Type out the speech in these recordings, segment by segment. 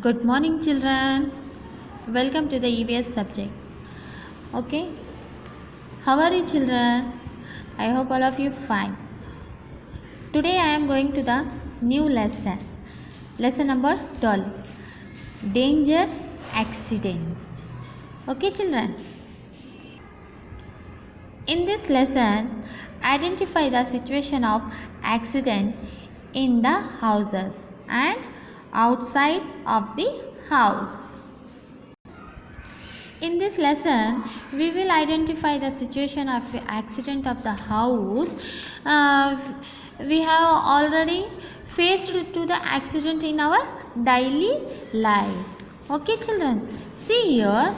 Good morning, children. Welcome to the EVS subject. Okay, how are you, children? I hope all of you fine. Today I am going to the new lesson. Lesson number 12. Danger accident. Okay, children. In this lesson, identify the situation of accident in the houses and outside of the house. In this lesson, we will identify the situation of accident of the house. We have already faced to the accident in our daily life. Okay, children. See here,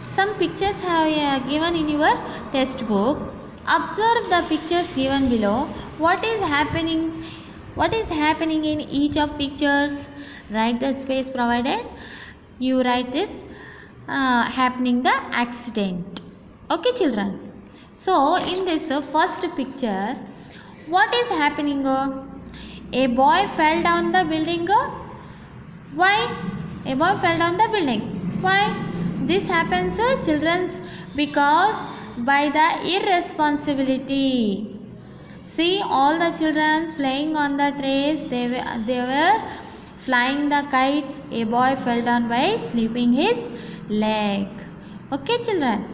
some pictures have given in your textbook. Observe the pictures given below. What is happening? What is happening in each of pictures? Write the space provided. You write this happening the accident. Okay, children. So in this first picture, what is happening? A boy fell down the building. Why? A boy fell down the building. Why? This happens, children, because by the irresponsibility. See, all the children playing on the trees. They were flying the kite. A boy fell down by slipping his leg. Okay, children.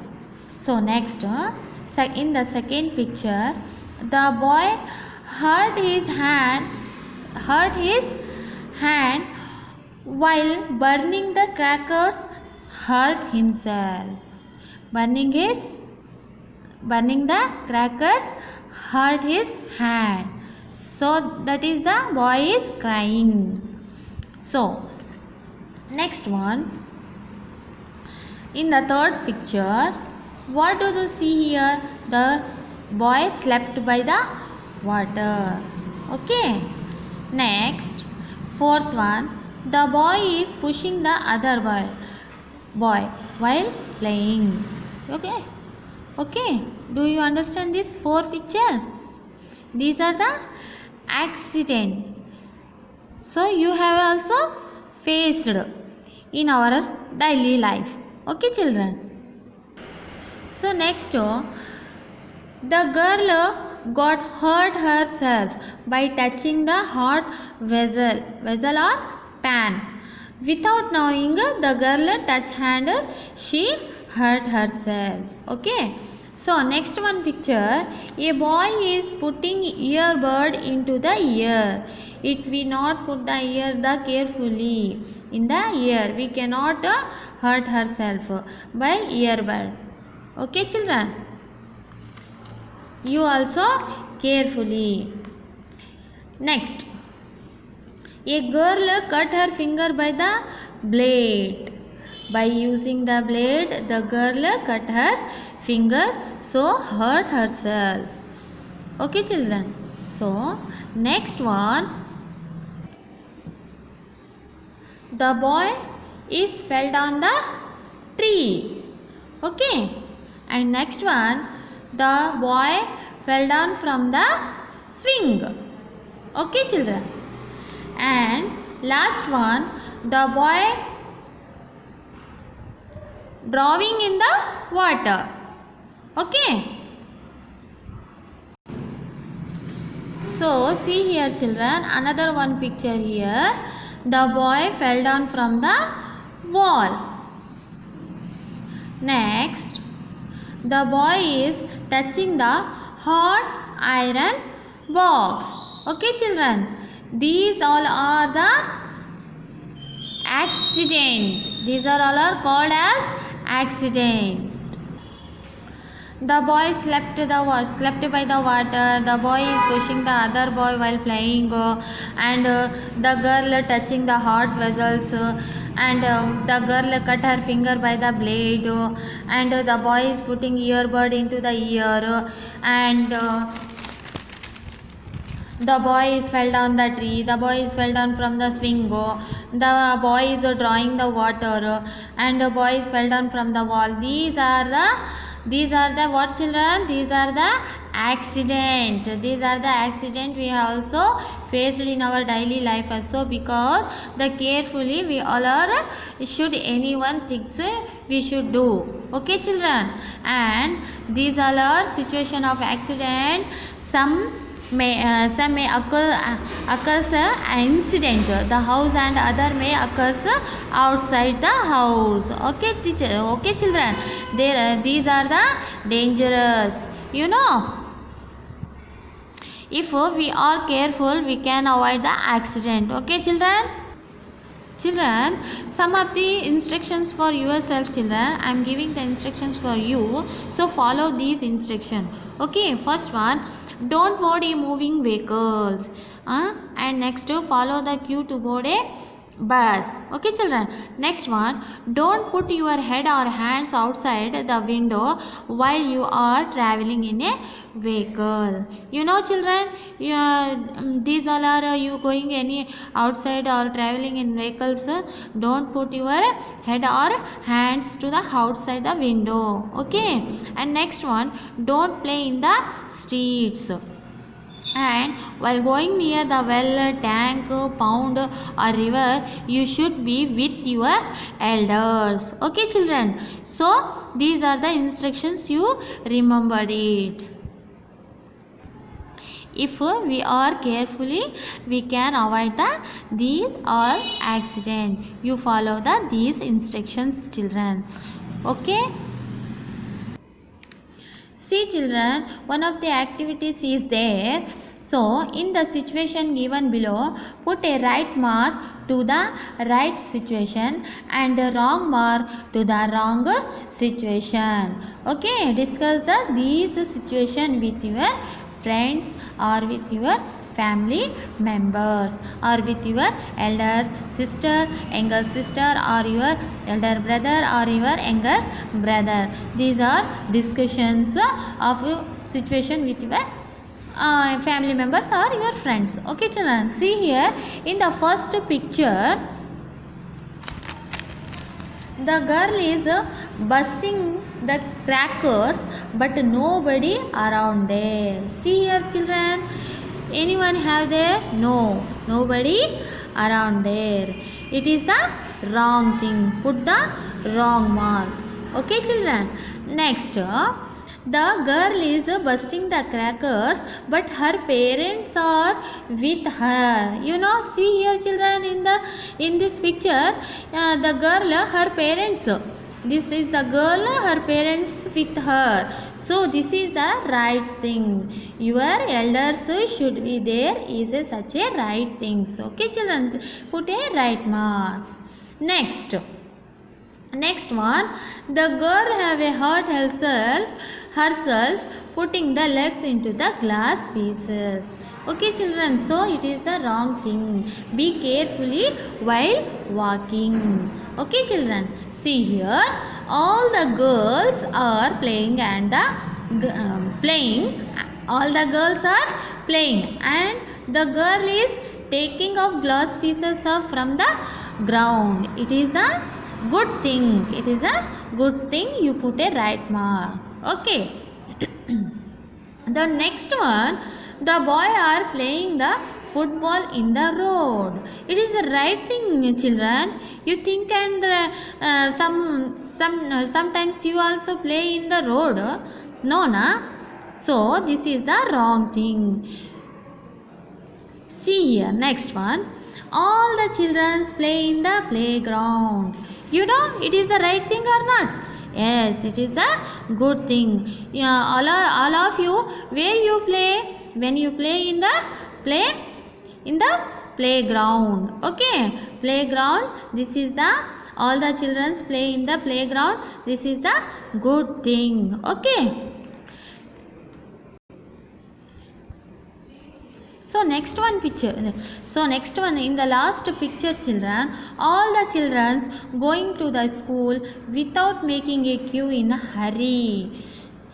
So next, in the second picture, the boy hurt his hand while burning the crackers. Hurt himself. Burning the crackers hurt his hand. So that is the boy is crying. So next one. In the third picture, what do you see here? The boy slept by the water. Okay. Next, fourth one, the boy is pushing the other boy while playing. Okay. Okay. Do you understand this four picture? These are the accident. So you have also faced in our daily life. Okay, children. So next, the girl got hurt herself by touching the hot vessel or pan. Without knowing, the girl touched hand, she hurt herself. Okay. So next one picture, a boy is putting earbud into the ear. It we not put the ear carefully in the ear. We cannot hurt herself by earbud. Okay, children. You also carefully. Next, a girl cut her finger by the blade. By using the blade, the girl cut her finger, so hurt herself. Okay, children. So next one, the boy is fell down the tree. Okay. And next one, the boy fell down from the swing. Okay, children. And last one, the boy drawing in the water. Okay. So see here, children, another one picture here. The boy fell down from the wall. Next, the boy is touching the hot iron box. Okay, children. These all are the accident. These are all are called as accident. The boy slept by the water. The boy is pushing the other boy while playing, and the girl touching the hot vessels, and the girl cut her finger by the blade, and the boy is putting earbud into the ear, and the boy is fell down the tree. The boy is fell down from the swing. The boy is drawing the water, and the boy is fell down from the wall. These are These are the what, children? These are the accident. These are the accident we have also faced in our daily life also, because the carefully we all are should anyone thinks we should do. Okay, children? And these all are situation of accident. Some may occurs incident the house, and other may occurs outside the house. Okay, teacher. Okay, children, there these are the dangerous, you know. If we are careful, we can avoid the accident. Okay, children. Children, some of the instructions for yourself, children. I am giving the instructions for you, so follow these instructions. Okay, first one, don't board a moving vehicles, and next follow the queue to board a bus. Okay, children. Next one, don't put your head or hands outside the window while you are traveling in a vehicle. You know, children, these all are you going any outside or traveling in vehicles, don't put your head or hands to the outside the window. Okay. And next one, don't play in the streets, and while going near the well, tank, pond or river, you should be with your elders. Okay, children. So these are the instructions, you remembered it. If we are carefully, we can avoid these all accident. You follow these instructions, children. Okay. See, children, one of the activities is there. So, in the situation given below, put a right mark to the right situation and a wrong mark to the wrong situation. Okay, discuss these situation with your friends or with your family members, or with your elder sister, younger sister, or your elder brother or your younger brother. These are discussions of situation with your family members or your friends. Okay, children. See here in the first picture, the girl is busting the crackers, but nobody around there. See here, children. Anyone have there? No, nobody around there. It is the wrong thing. Put the wrong mark. Okay, children. Next, the girl is busting the crackers, but her parents are with her. You know, see here, children, in this picture, the girl, her parents. This is the girl, her parents with her. So this is the right thing. Your elders should be there is such a right thing. Okay, children, put a right mark. Next one, the girl have hurt herself putting the legs into the glass pieces. Okay, children, so it is the wrong thing. Be carefully while walking. Okay, children, see here, all the girls are playing and all the girls are playing, and the girl is taking off glass pieces from the ground. It is a good thing. It is a good thing. You put a right mark. Okay. The next one, the boy are playing the football in the road. It is the right thing, children. You think, and sometimes you also play in the road. No, na? So this is the wrong thing. See here, next one. All the children play in the playground. You know, it is the right thing or not? Yes, it is the good thing. Yeah, all of you, where you play? When you play in the playground. Okay, playground. This is the all the children play in the playground. This is the good thing. Okay. So next one picture. So next one, in the last picture, children, all the children going to the school without making a queue in a hurry.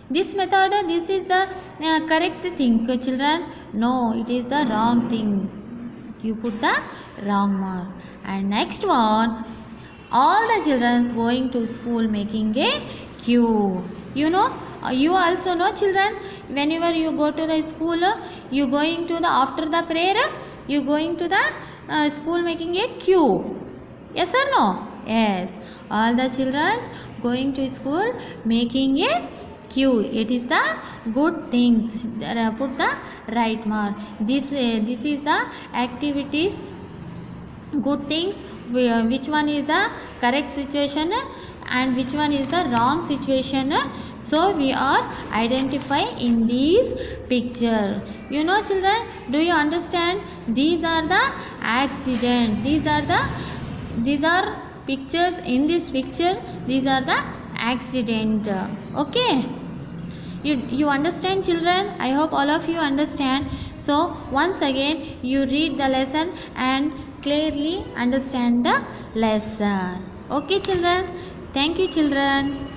This method, this is the correct thing, children. No, it is the wrong thing. You put the wrong mark. And next one, all the children going to school making a queue. You also know children, whenever you go to the school, you going to the after the prayer, you going to the school making a queue. Yes or no? Yes, all the children going to school making a queue. It is the good things. Put the right mark. This is the activities, good things. Which one is the correct situation and which one is the wrong situation? So we are identify in this picture. Children, do you understand? These are the accident. These are pictures. In this picture, these are the accident. Okay, you understand, children? I hope all of you understand. So once again you read the lesson and clearly understand the lesson. Okay children, thank you children.